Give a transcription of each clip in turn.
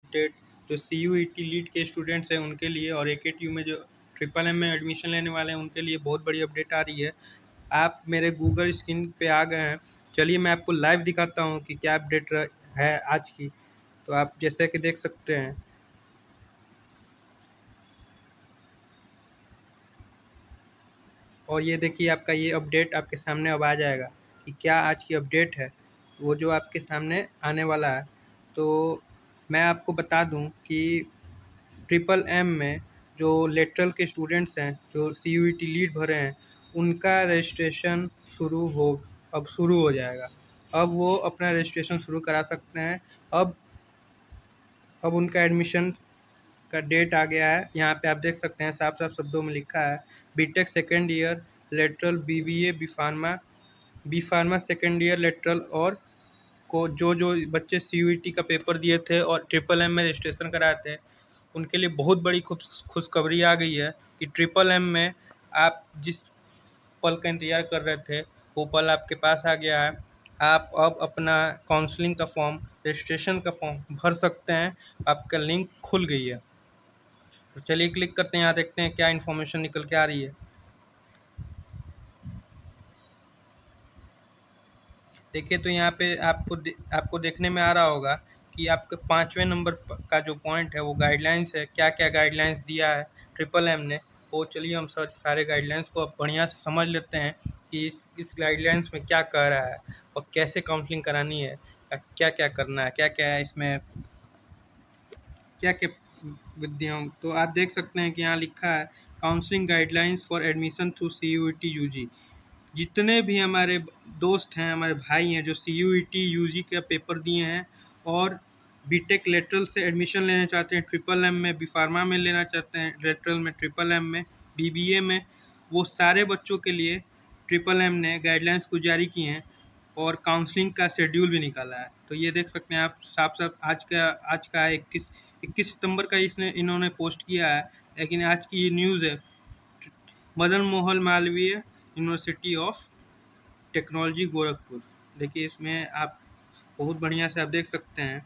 Update जो CUET lead के students हैं उनके लिए, और AKTU में जो ट्रिपल एम में एडमिशन लेने वाले हैं उनके लिए बहुत बड़ी अपडेट आ रही है। आप मेरे गूगल स्क्रीन पे आ गए हैं, चलिए मैं आपको लाइव दिखाता हूँ कि क्या अपडेट है आज की। तो आप जैसे कि देख सकते हैं, और ये देखिए आपका ये अपडेट आपके सामने अब आ जाएगा कि क्या आज की अपडेट है, वो जो आपके सामने आने वाला है। तो मैं आपको बता दूं कि ट्रिपल एम में जो लेटरल के स्टूडेंट्स हैं जो CUET लीड भरे हैं उनका रजिस्ट्रेशन अब शुरू हो जाएगा। अब वो अपना रजिस्ट्रेशन शुरू करा सकते हैं। अब अब उनका एडमिशन का डेट आ गया है। यहाँ पे आप देख सकते हैं साफ साफ शब्दों में लिखा है BTech second year lateral, BBA, B pharma second year lateral, और को जो बच्चे CUET का पेपर दिए थे और ट्रिपल एम में रजिस्ट्रेशन कराए थे उनके लिए बहुत बड़ी खुशखबरी आ गई है कि ट्रिपल एम में आप जिस पल का इंतज़ार कर रहे थे वो पल आपके पास आ गया है। आप अब अपना काउंसलिंग का फॉर्म, रजिस्ट्रेशन का फॉर्म भर सकते हैं। आपका लिंक खुल गई है। तो चलिए क्लिक करते हैं, यहाँ देखते हैं क्या इन्फॉर्मेशन निकल के आ रही है। देखिए तो यहाँ पे आपको देखने में आ रहा होगा कि आपके 5वें नंबर का जो पॉइंट है वो गाइडलाइंस है। क्या क्या गाइडलाइंस दिया है ट्रिपल एम ने, वो चलिए हम सारे गाइडलाइंस को अब बढ़िया से समझ लेते हैं कि इस गाइडलाइंस में क्या कह रहा है और कैसे काउंसलिंग करानी है, क्या क्या करना है, क्या क्या है इसमें, क्या क्या विधियों। तो आप देख सकते हैं कि यहाँ लिखा है counselling guidelines for admission through CUET UG। जितने भी हमारे दोस्त हैं, हमारे भाई हैं जो CUET UG का पेपर दिए हैं और बीटेक लेटरल से एडमिशन लेना चाहते हैं, ट्रिपल एम में, बी फार्मा में लेना चाहते हैं, लेटरल में, ट्रिपल एम में, BBA में, वो सारे बच्चों के लिए ट्रिपल एम ने गाइडलाइंस को जारी किए हैं और काउंसलिंग का शेड्यूल भी निकाला है। तो ये देख सकते हैं आप साफ साफ आज का 21 सितंबर का इन्होंने पोस्ट किया है, लेकिन आज की ये न्यूज़ है Madan Mohan Malviya university of technology Gorakhpur. देखिए इसमें आप बहुत बढ़िया से आप देख सकते हैं।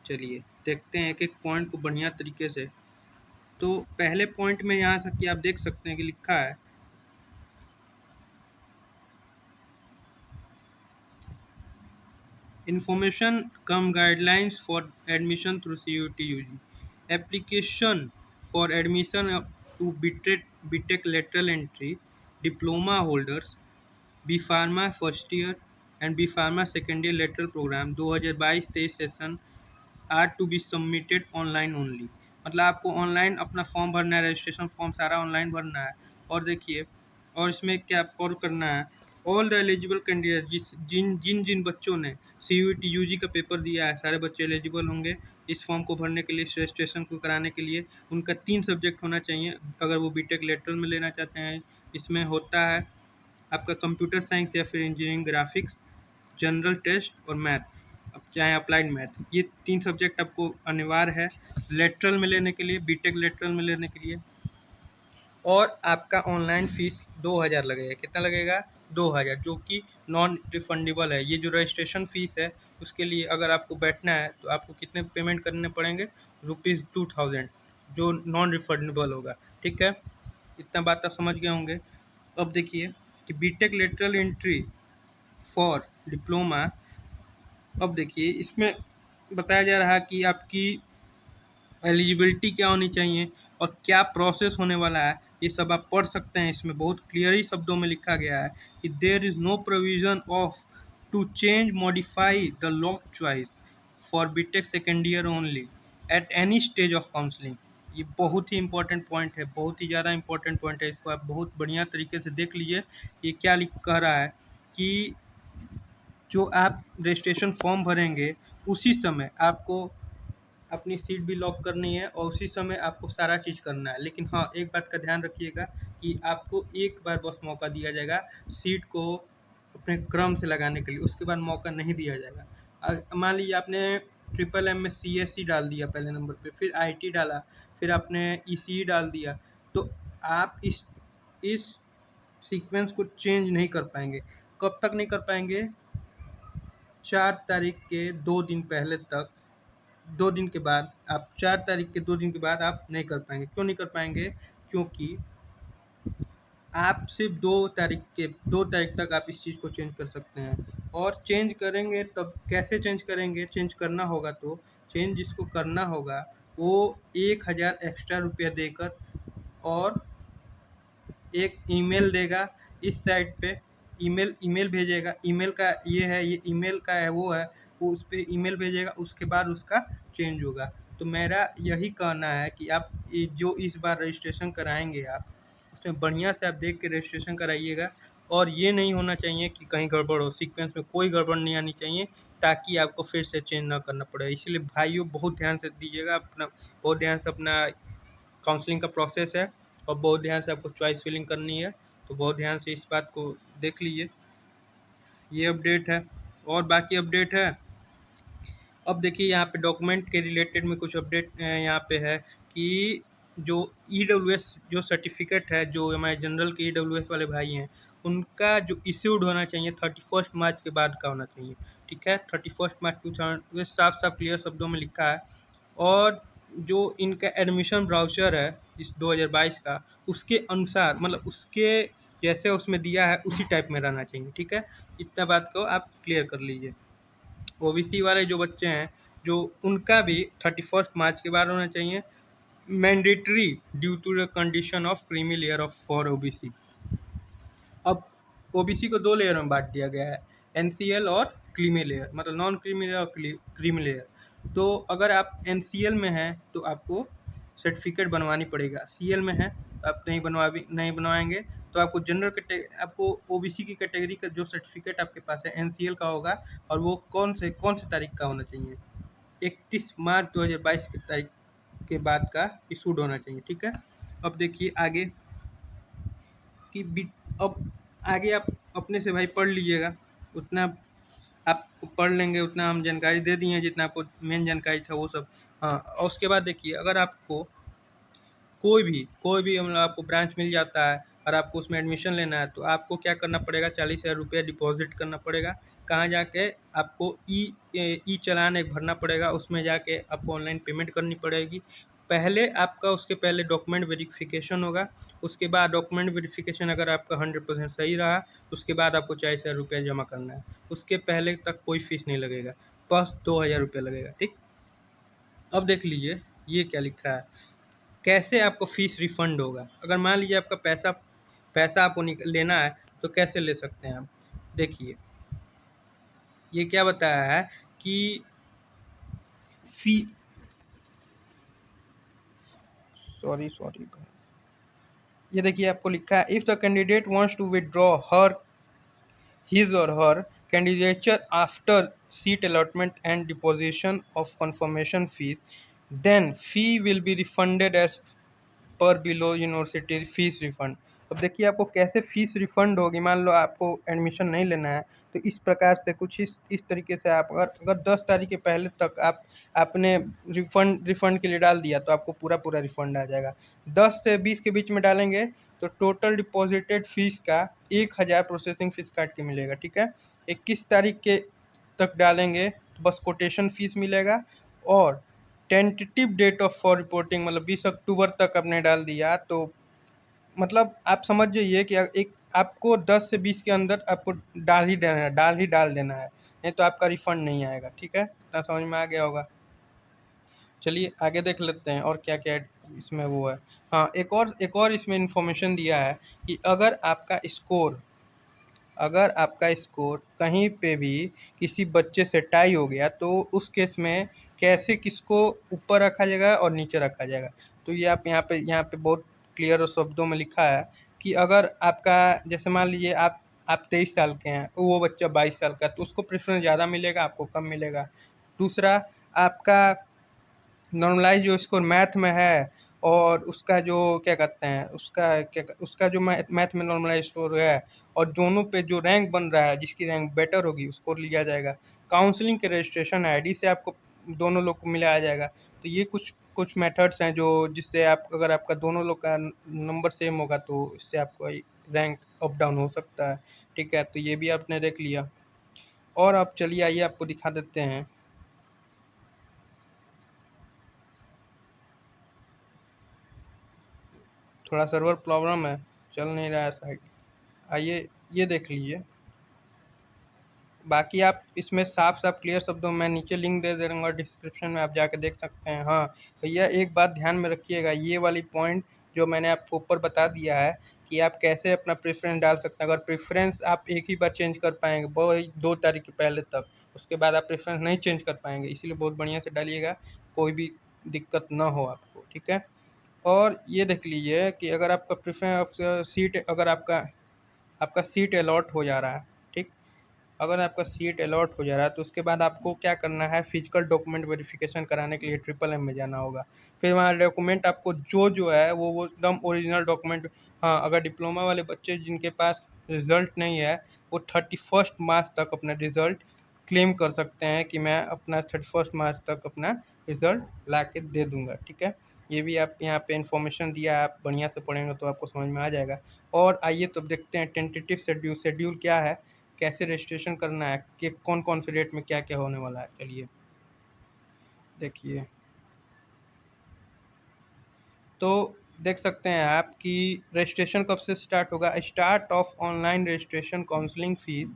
चलिए देखते हैं एक एक पॉइंट को बढ़िया तरीके से। तो पहले पॉइंट में यहाँ तक कि आप देख सकते हैं कि लिखा है information cum guidelines for admission through CUET UG application for admission to BTech lateral entry diploma holders, B pharma first year and B pharma second year lateral program 2022-23 session are to be submitted online only. मतलब आपको online अपना form भरना है, registration form सारा online भरना है। और देखिए और इसमें क्या और करना है, ऑल द एलिजिबल कैंडिडेट जिन जिन जिन बच्चों ने CUET UG का पेपर दिया है सारे बच्चे एलिजिबल होंगे इस फॉर्म को भरने के लिए, रजिस्ट्रेशन को कराने के लिए। उनका 3 सब्जेक्ट होना चाहिए अगर वो बीटेक लेटरल में लेना चाहते हैं। इसमें होता है आपका कंप्यूटर साइंस या फिर इंजीनियरिंग, ग्राफिक्स, जनरल टेस्ट और मैथ, अब चाहे अप्लाइड मैथ, ये 3 सब्जेक्ट आपको अनिवार्य है लेटरल में लेने के लिए, बीटेक लेटरल में लेने के लिए। और आपका ऑनलाइन फीस 2000 लगेगा। कितना लगेगा? 2000, जो कि नॉन रिफंडेबल है। ये जो रजिस्ट्रेशन फीस है उसके लिए अगर आपको बैठना है तो आपको कितने पेमेंट करने पड़ेंगे? ₹2000, जो नॉन रिफंडेबल होगा। ठीक है, इतना बात आप समझ गए होंगे। अब देखिए कि BTech lateral entry for diploma, अब देखिए इसमें बताया जा रहा है कि आपकी एलिजिबिलिटी क्या होनी चाहिए और क्या प्रोसेस होने वाला है, ये सब आप पढ़ सकते हैं। इसमें बहुत क्लियरली शब्दों में लिखा गया है कि there is no provision of to change modify the lock choice for BTech second year only at any stage of counselling. ये बहुत ही इंपॉर्टेंट पॉइंट है, बहुत ही ज़्यादा इंपॉर्टेंट पॉइंट है। इसको आप बहुत बढ़िया तरीके से देख लीजिए। ये क्या लिख कह रहा है कि जो आप रजिस्ट्रेशन फॉर्म भरेंगे उसी समय आपको अपनी सीट भी लॉक करनी है और उसी समय आपको सारा चीज़ करना है। लेकिन हाँ, एक बात का ध्यान रखिएगा कि आपको एक बार बस मौका दिया जाएगा सीट को अपने क्रम से लगाने के लिए, उसके बाद मौका नहीं दिया जाएगा। मान लीजिए आपने ट्रिपल एम में CSE डाल दिया पहले नंबर पे, फिर IT डाला, फिर आपने ECE डाल दिया, तो आप इस सीक्वेंस को चेंज नहीं कर पाएंगे। कब तक नहीं कर पाएंगे? 4 तारीख के 2 दिन पहले तक 2 दिन के बाद, आप 4 तारीख के 2 दिन के बाद आप नहीं कर पाएँगे। क्यों नहीं कर पाएँगे? क्योंकि आप सिर्फ़ 2 तारीख तक आप इस चीज़ को चेंज कर सकते हैं, और चेंज करेंगे तब कैसे चेंज करेंगे? चेंज करना होगा तो चेंज जिसको करना होगा वो 1000 एक्स्ट्रा रुपया देकर और एक ईमेल देगा इस साइट पे, ईमेल भेजेगा। ईमेल का ये है, ये ईमेल का है, वो उस पे ईमेल भेजेगा, उसके बाद उसका चेंज होगा। तो मेरा यही कहना है कि आप जो इस बार रजिस्ट्रेशन कराएंगे आप, उसमें बढ़िया से आप देख के रजिस्ट्रेशन कराइएगा, और ये नहीं होना चाहिए कि कहीं गड़बड़ हो, सीक्वेंस में कोई गड़बड़ नहीं आनी चाहिए, ताकि आपको फिर से चेंज ना करना पड़े। इसलिए भाइयों बहुत ध्यान से दीजिएगा, अपना बहुत ध्यान से अपना काउंसलिंग का प्रोसेस है, और बहुत ध्यान से आपको चॉइस फिलिंग करनी है, तो बहुत ध्यान से इस बात को देख लीजिए। ये अपडेट है, और बाकी अपडेट है। अब देखिए यहाँ पे डॉक्यूमेंट के रिलेटेड में कुछ अपडेट यहाँ पे है कि जो EWS जो सर्टिफिकेट है, जो हमारे जनरल के EWS वाले भाई हैं, उनका जो इश्यूड होना चाहिए 31 मार्च के बाद का होना चाहिए। ठीक है, 31 मार्च 2000 साफ साफ क्लियर शब्दों में लिखा है। और जो इनका एडमिशन ब्राउचर है इस 2022 का, उसके अनुसार, मतलब उसके जैसे उसमें दिया है उसी टाइप में रहना चाहिए। ठीक है, इतना बात को आप क्लियर कर लीजिए। ओबीसी वाले जो बच्चे हैं, जो उनका भी 31 मार्च के बाद होना चाहिए, mandatory due to the condition of creamy layer of for OBC. अब ओबीसी को 2 लेयर में बांट दिया गया है, एनसीएल और क्रीमी लेयर, मतलब नॉन क्रीमी लेयर और क्रीमी लेयर। तो अगर आप एनसीएल में हैं तो आपको सर्टिफिकेट बनवानी पड़ेगा, सीएल में है तो आप नहीं बनवाएंगे तो आपको आपको ओबीसी की कैटेगरी का जो सर्टिफिकेट आपके पास है एनसीएल का होगा, और वो कौन से तारीख का होना चाहिए? 31 मार्च 2022 की तारीख के बाद का इशूड होना चाहिए। ठीक है, अब देखिए आगे कि अब आगे आप अपने से भाई पढ़ लीजिएगा, उतना आप पढ़ लेंगे, उतना हम जानकारी दे दिए हैं, जितना आपको मेन जानकारी था वो सब। हाँ, और उसके बाद देखिए, अगर आपको कोई भी मतलब आपको ब्रांच मिल जाता है और आपको उसमें एडमिशन लेना है, तो आपको क्या करना पड़ेगा? 40,000 रुपया डिपॉजिट करना पड़ेगा। कहाँ जाके? आपको ई चालान एक भरना पड़ेगा, उसमें जाके आपको ऑनलाइन पेमेंट करनी पड़ेगी। उसके पहले डॉक्यूमेंट वेरिफिकेशन होगा, उसके बाद डॉक्यूमेंट वेरिफिकेशन अगर आपका 100% सही रहा, उसके बाद आपको 40,000 रुपया जमा करना है। उसके पहले तक कोई फीस नहीं लगेगा, बस 2,000 रुपया लगेगा। ठीक, अब देख लीजिए ये क्या लिखा है, कैसे आपको फीस रिफंड होगा। अगर मान लीजिए आपका पैसा आपको लेना है, तो कैसे ले सकते हैं आप? देखिए ये क्या बताया है कि फी सॉरी सॉरी ये देखिए आपको लिखा है, if the candidate wants to withdraw his or her candidature after seat allotment and deposition of confirmation fees, then fee will be refunded as पर बिलो यूनिवर्सिटी फीस रिफंड। अब देखिए आपको कैसे फीस रिफंड होगी। मान लो आपको एडमिशन नहीं लेना है, तो इस प्रकार से कुछ इस तरीके से आप अगर 10 तारीख के पहले तक आपने रिफंड के लिए डाल दिया, तो आपको पूरा रिफंड आ जाएगा। 10 से 20 के बीच में डालेंगे तो टोटल डिपॉजिटेड फीस का 1,000 प्रोसेसिंग फीस काट के मिलेगा। ठीक है, 21 तारीख के तक डालेंगे तो बस कोटेशन फीस मिलेगा, और tentative date of for reporting मतलब 20 अक्टूबर तक आपने डाल दिया, तो मतलब आप समझ जाइए कि एक आपको 10 से 20 के अंदर आपको डाल देना है, नहीं तो आपका रिफंड नहीं आएगा। ठीक है, इतना समझ में आ गया होगा। चलिए आगे देख लेते हैं और क्या क्या इसमें वो है। हाँ, एक और इसमें इंफॉर्मेशन दिया है कि अगर आपका स्कोर कहीं पे भी किसी बच्चे से टाई हो गया, तो उस केस में कैसे किसको ऊपर रखा जाएगा और नीचे रखा जाएगा। तो ये आप यहाँ पे बहुत क्लियर और शब्दों में लिखा है कि अगर आपका, जैसे मान लीजिए आप 23 साल के हैं, वो बच्चा 22 साल का, तो उसको प्रेफरेंस ज़्यादा मिलेगा, आपको कम मिलेगा। दूसरा, आपका नॉर्मलाइज जो स्कोर मैथ में है, और उसका जो क्या कहते हैं, उसका जो मैथ में नॉर्मलाइज स्कोर है, और दोनों पे जो रैंक बन रहा है, जिसकी रैंक बेटर होगी उसको लिया जाएगा। काउंसलिंग के रजिस्ट्रेशन आईडी से आपको दोनों लोग को मिलाया जाएगा। तो ये कुछ कुछ मेथड्स हैं जो जिससे आप, अगर आपका दोनों लोग का नंबर सेम होगा, तो इससे आपको रैंक अप डाउन हो सकता है। ठीक है, तो ये भी आपने देख लिया। और आप चलिए आइए आपको दिखा देते हैं थोड़ा सर्वर प्रॉब्लम है, चल नहीं रहा है साइट। आइए ये देख लीजिए। बाकी आप इसमें साफ साफ क्लियर शब्दों में, मैं नीचे लिंक दे दूँगा डिस्क्रिप्शन में, आप जाके देख सकते हैं। हाँ भैया एक बात ध्यान में रखिएगा, ये वाली पॉइंट जो मैंने आपको ऊपर बता दिया है कि आप कैसे अपना प्रेफ़रेंस डाल सकते हैं। अगर प्रेफ़रेंस आप एक ही बार चेंज कर पाएँगे वही 2 तारीख के पहले तक, उसके बाद आप प्रेफ़रेंस नहीं चेंज कर पाएँगे। इसीलिए बहुत बढ़िया से डालिएगा, कोई भी दिक्कत ना हो आपको, ठीक है। और ये देख लीजिए कि अगर आपका प्रेफ़रेंस सीट, अगर आपका आपका सीट अलॉट हो जा रहा है, ठीक। अगर आपका सीट अलॉट हो जा रहा है तो उसके बाद आपको क्या करना है, फिजिकल डॉक्यूमेंट वेरिफिकेशन कराने के लिए ट्रिपल एम में जाना होगा। फिर वहाँ डॉक्यूमेंट आपको जो है वो एकदम ओरिजिनल डॉक्यूमेंट। हाँ, अगर डिप्लोमा वाले बच्चे जिनके पास रिजल्ट नहीं है वो 31 मार्च तक अपना रिजल्ट क्लेम कर सकते हैं कि मैं अपना 31 मार्च तक अपना रिजल्ट ला के दे दूंगा, ठीक है। ये भी आप यहाँ पे इंफॉर्मेशन दिया है, आप बढ़िया से पढ़ेंगे तो आपको समझ में आ जाएगा। और आइए तो देखते हैं टेंटेटिव शेड्यूल, शेड्यूल क्या है, कैसे रजिस्ट्रेशन करना है, कि कौन कौन से डेट में क्या क्या होने वाला है। चलिए देखिए, तो देख सकते हैं आप कि रजिस्ट्रेशन कब से स्टार्ट होगा। Start of online registration counselling fees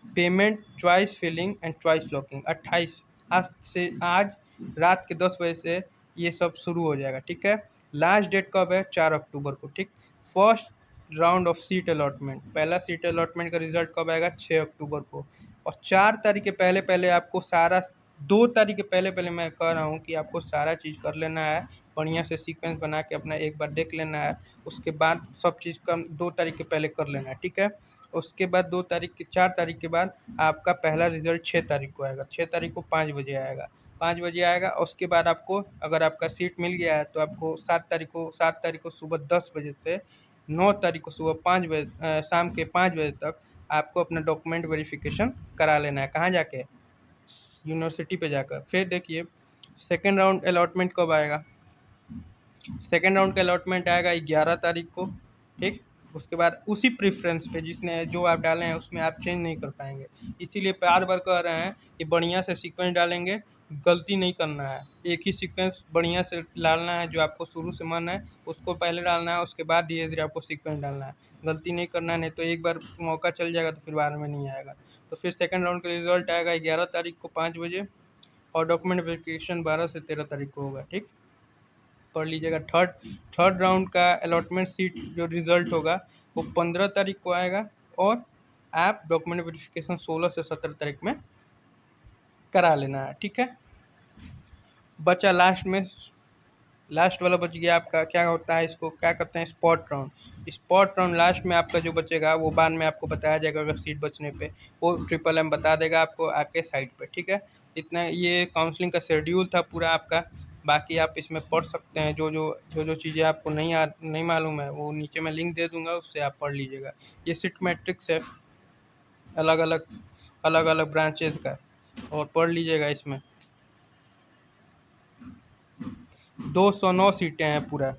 payment choice filling and choice locking 28 आज रात के 10 बजे से ये सब शुरू हो जाएगा, ठीक है। लास्ट डेट कब है, 4 अक्टूबर को, ठीक। First round of seat allotment, पहला सीट अलॉटमेंट का रिजल्ट कब आएगा, 6 अक्टूबर को। और 4 तारीख के पहले पहले आपको सारा, 2 तारीख के पहले पहले मैं कह रहा हूँ कि आपको सारा चीज़ कर लेना है, बढ़िया से सीक्वेंस बना के अपना एक बार देख लेना है। उसके बाद सब चीज़ का 2 तारीख के पहले कर लेना है, ठीक है। उसके बाद 2 तारीख के 4 तारीख के बाद आपका पहला रिजल्ट 6 तारीख को आएगा, 6 तारीख को 5 बजे आएगा, 5 बजे आएगा। उसके बाद आपको अगर आपका सीट मिल गया है तो आपको 7 तारीख को सुबह 10 बजे से 9 तारीख को सुबह 5 बजे, शाम के 5 बजे तक आपको अपना डॉक्यूमेंट वेरिफिकेशन करा लेना है। कहाँ जाके, यूनिवर्सिटी पे जाकर। फिर देखिए सेकेंड राउंड अलॉटमेंट कब आएगा, सेकेंड राउंड का अलॉटमेंट आएगा 11 तारीख को, ठीक। उसके बाद उसी प्रेफरेंस पे जिसने जो आप डाले हैं उसमें आप चेंज नहीं कर पाएंगे। इसीलिए बार बार कह रहे हैं कि बढ़िया से सीक्वेंस डालेंगे, गलती नहीं करना है। एक ही सीक्वेंस बढ़िया से डालना है, जो आपको शुरू से मन है उसको पहले डालना है, उसके बाद धीरे धीरे आपको सीक्वेंस डालना है। गलती नहीं करना है, नहीं तो एक बार मौका चल जाएगा तो फिर बाद में नहीं आएगा। तो फिर सेकेंड राउंड का रिजल्ट आएगा 11 तारीख को 5 बजे, और डॉक्यूमेंट वेरिफिकेशन 12 से 13 तारीख को होगा, ठीक। पढ़ लीजिएगा। थर्ड थर्ड राउंड का अलॉटमेंट सीट जो रिजल्ट होगा वो 15 तारीख को आएगा, और आप डॉक्यूमेंट वेरिफिकेशन 16 से 17 तारीख में करा लेना है, ठीक है। बचा लास्ट में, लास्ट वाला बच गया आपका, क्या होता है इसको क्या करते हैं, spot round. Spot round last में आपका जो बचेगा वो बाद में आपको बताया जाएगा, अगर सीट बचने पे वो ट्रिपल एम बता देगा आपको आके साइट पे, ठीक है। इतना ये काउंसलिंग का शेड्यूल था पूरा आपका। बाकी आप इसमें पढ़ सकते हैं, जो चीज़ें आपको नहीं मालूम है वो नीचे मैं लिंक दे दूंगा, उससे आप पढ़ लीजिएगा। ये सीट मैट्रिक्स है, अलग अलग अलग अलग ब्रांचेज का, और पढ़ लीजिएगा। इसमें 209 सीटें हैं, पूरा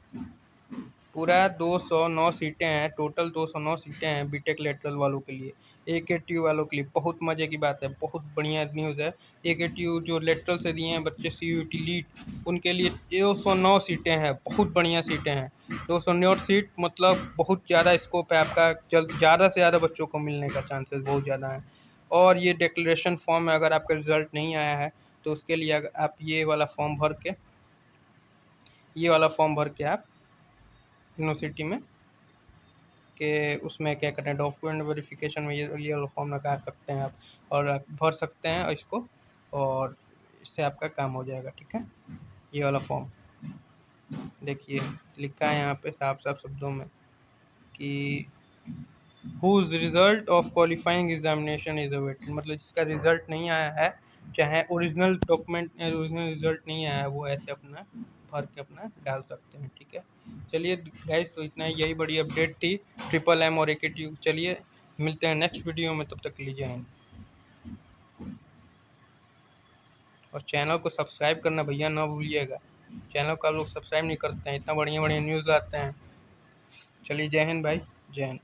पूरा 209 सीटें हैं, टोटल 209 सीटें हैं बीटेक लेटरल वालों के लिए। AKTU वालों के लिए बहुत मज़े की बात है, बहुत बढ़िया न्यूज़ है। AKTU जो लेटरल से दिए हैं बच्चे CUET लीड, उनके लिए 209 सीटें हैं, बहुत बढ़िया सीटें हैं। 209 सीट मतलब बहुत ज़्यादा स्कोप है आपका, ज़्यादा से ज़्यादा बच्चों को मिलने का चांसेस बहुत ज़्यादा है। और ये डिक्लेरेशन फॉर्म है, अगर आपका रिजल्ट नहीं आया है तो उसके लिए आप ये वाला फॉर्म भर के आप यूनिवर्सिटी में के उसमें क्या करते हैं, डॉक्यूमेंट वेरिफिकेशन में ये वाला फॉर्म लगा सकते हैं आप, और आप भर सकते हैं इसको, और इससे आपका काम हो जाएगा, ठीक है। ये वाला फॉर्म देखिए लिखा है यहाँ पे साफ साफ शब्दों में कि whose result of qualifying examination is awaited, मतलब जिसका रिजल्ट नहीं आया है, चाहे ओरिजिनल डॉक्यूमेंट ओरिजिनल रिजल्ट नहीं आया है, वो ऐसे अपना भर के अपना डाल सकते हैं, ठीक है। चलिए गाइस, तो इतना ही, यही बड़ी अपडेट थी ट्रिपल एम और AKTU। चलिए मिलते हैं नेक्स्ट वीडियो में, तब तक के लिए जय हिंद। और चैनल को सब्सक्राइब करना भैया ना भूलिएगा, चैनल को आप लोग सब्सक्राइब नहीं करते हैं, इतना बढ़िया बढ़िया न्यूज़ आते हैं। चलिए जय हिंद भाई, जय हिंद।